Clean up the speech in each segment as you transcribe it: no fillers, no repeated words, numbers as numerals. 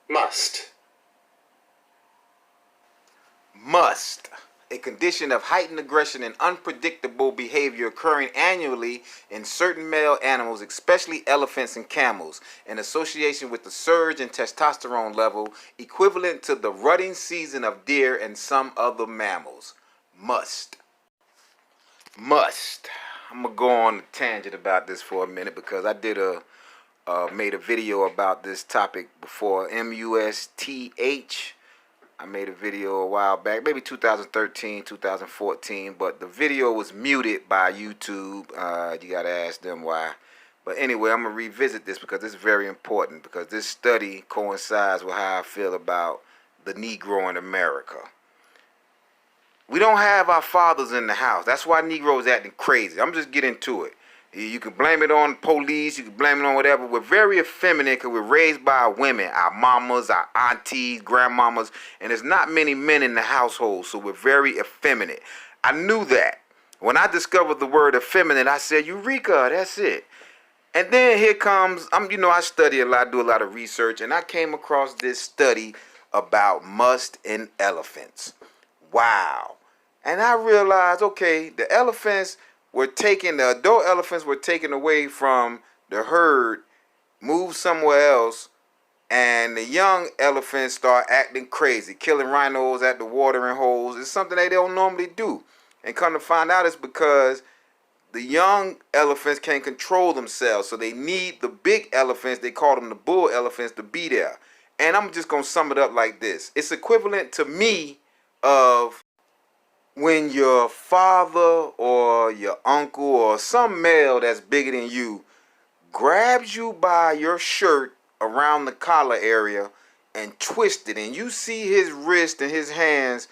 Musth. Musth, a condition of heightened aggression and unpredictable behavior occurring annually in certain male animals, especially elephants and camels, in association with the surge in testosterone level equivalent to the rutting season of deer and some other mammals. Musth. I'm gonna go on a tangent about this for a minute because I made a video about this topic before. MUSTH. I made a video a while back, maybe 2013, 2014, but the video was muted by YouTube. You gotta ask them why. But anyway, I'm gonna revisit this because it's very important, because this study coincides with how I feel about the Negro in America. We don't have our fathers in the house. That's why Negroes acting crazy. I'm just getting to it. You can blame it on police, you can blame it on whatever. We're very effeminate because we're raised by women, our mamas, our aunties, grandmamas, and there's not many men in the household, so we're very effeminate. I knew that. When I discovered the word effeminate, I said, Eureka, that's it. And then here comes, I study a lot, do a lot of research, and I came across this study about musth in elephants. Wow. And I realized, okay, the adult elephants were taken away from the herd, moved somewhere else, and the young elephants start acting crazy, killing rhinos at the watering holes. It's something they don't normally do. And come to find out, it's because the young elephants can't control themselves, so they need the big elephants, they call them the bull elephants, to be there. And I'm just going to sum it up like this. It's equivalent to me of when your father or your uncle or some male that's bigger than you grabs you by your shirt around the collar area and twists it, and you see his wrist and his hands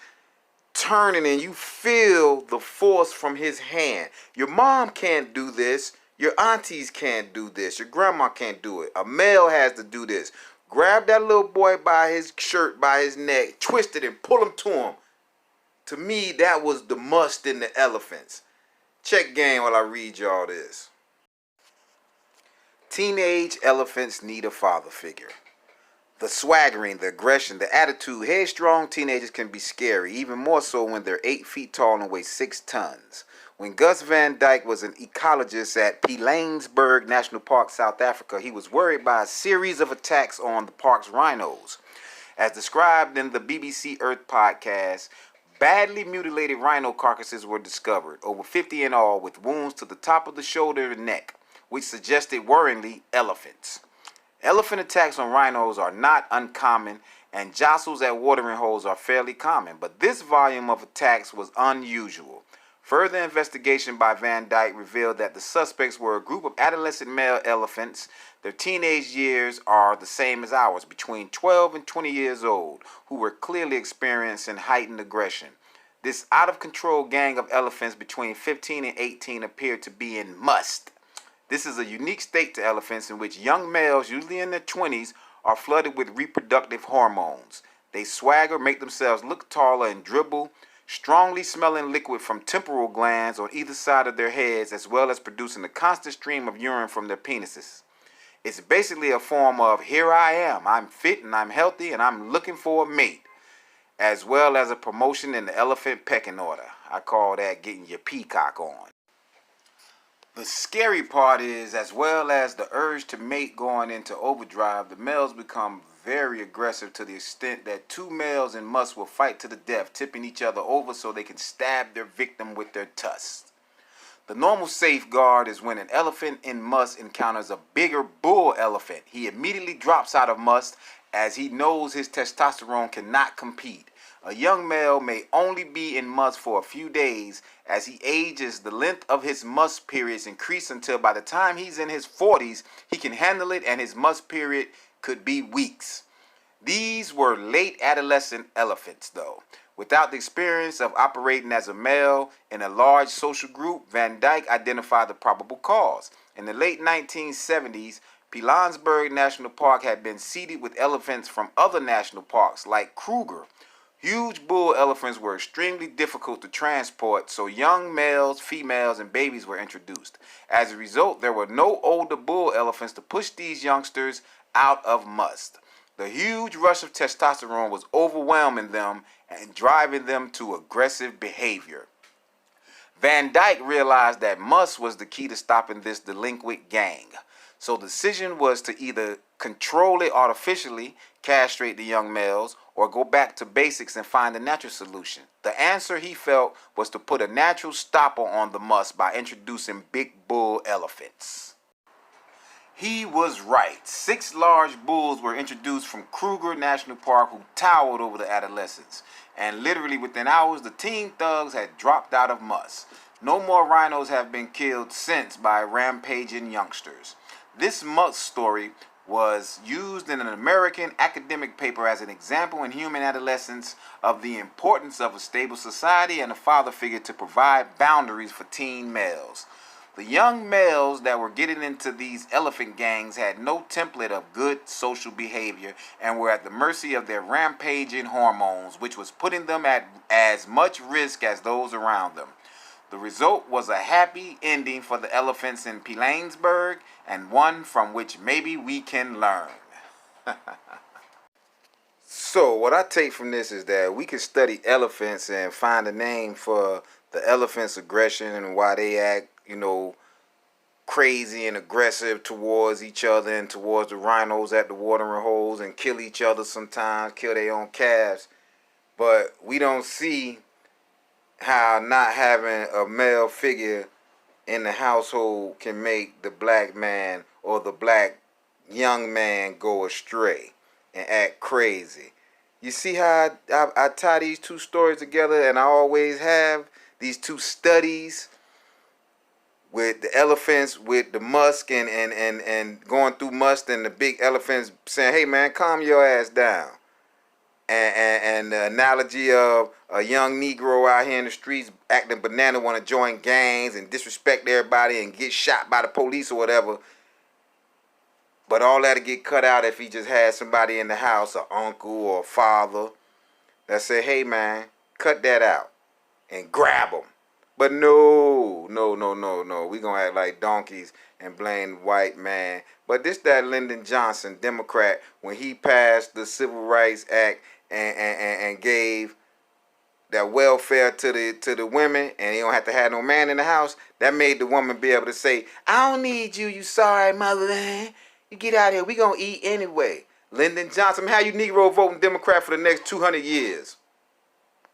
turning, and you feel the force from his hand. Your mom can't do this. Your aunties can't do this. Your grandma can't do it. A male has to do this. Grab that little boy by his shirt, by his neck, twist it and pull him to him. To me, that was the musth in the elephants. Check game while I read y'all this. Teenage elephants need a father figure. The swaggering, the aggression, the attitude, headstrong teenagers can be scary, even more so when they're 8 feet tall and weigh 6 tons. When Gus Van Dyke was an ecologist at Pilanesberg National Park, South Africa, he was worried by a series of attacks on the park's rhinos. As described in the BBC Earth podcast, badly mutilated rhino carcasses were discovered, over 50 in all, with wounds to the top of the shoulder and neck, which suggested worryingly elephants. Elephant attacks on rhinos are not uncommon, and jostles at watering holes are fairly common, but this volume of attacks was unusual. Further investigation by Van Dyke revealed that the suspects were a group of adolescent male elephants. Their teenage years are the same as ours, between 12 and 20 years old, who were clearly experiencing heightened aggression. This out-of-control gang of elephants between 15 and 18 appeared to be in musth. This is a unique state to elephants in which young males, usually in their 20s, are flooded with reproductive hormones. They swagger, make themselves look taller, and dribble strongly smelling liquid from temporal glands on either side of their heads, as well as producing a constant stream of urine from their penises. It's basically a form of, here I am, I'm fit and I'm healthy and I'm looking for a mate, as well as a promotion in the elephant pecking order. I call that getting your peacock on. The scary part is, as well as the urge to mate going into overdrive, the males become very aggressive to the extent that two males in musth will fight to the death, tipping each other over so they can stab their victim with their tusks. The normal safeguard is when an elephant in musth encounters a bigger bull elephant. He immediately drops out of musth as he knows his testosterone cannot compete. A young male may only be in musth for a few days. As he ages, the length of his musth periods increase until by the time he's in his 40s, he can handle it, and his musth period could be weeks. These were late adolescent elephants, though. Without the experience of operating as a male in a large social group, Van Dyke identified the probable cause. In the late 1970s, Pilanesberg National Park had been seeded with elephants from other national parks like Kruger. Huge bull elephants were extremely difficult to transport, so young males, females, and babies were introduced. As a result, there were no older bull elephants to push these youngsters out of musth. The huge rush of testosterone was overwhelming them and driving them to aggressive behavior. Van Dyke realized that Musth was the key to stopping this delinquent gang. So the decision was to either control it artificially, castrate the young males, or go back to basics and find a natural solution. The answer, he felt, was to put a natural stopper on the Musth by introducing big bull elephants. He was right. 6 large bulls were introduced from Kruger National Park who towered over the adolescents. And literally within hours, the teen thugs had dropped out of Musth. No more rhinos have been killed since by rampaging youngsters. This Musth story was used in an American academic paper as an example in human adolescence of the importance of a stable society and a father figure to provide boundaries for teen males. The young males that were getting into these elephant gangs had no template of good social behavior and were at the mercy of their rampaging hormones, which was putting them at as much risk as those around them. The result was a happy ending for the elephants in Pilanesberg, and one from which maybe we can learn. So what I take from this is that we can study elephants and find a name for the elephant's aggression and why they act, crazy and aggressive towards each other and towards the rhinos at the watering holes and kill each other sometimes, kill their own calves. But we don't see how not having a male figure in the household can make the black man or the black young man go astray and act crazy. You see how I tie these two stories together, and I always have these two studies with the elephants, with the Musth and going through Musth and the big elephants saying, hey man, calm your ass down. And the analogy of a young Negro out here in the streets acting banana, want to join gangs and disrespect everybody and get shot by the police or whatever. But all that'll get cut out if he just had somebody in the house, an uncle or a father, that say, hey man, cut that out and grab him. But no. We gonna act like donkeys and blame the white man. But this that Lyndon Johnson, Democrat, when he passed the Civil Rights Act and gave that welfare to the women, and he don't have to have no man in the house, that made the woman be able to say, I don't need you, you sorry motherland. You get out of here, we gonna eat anyway. Lyndon Johnson, how you Negro voting Democrat for the next 200 years?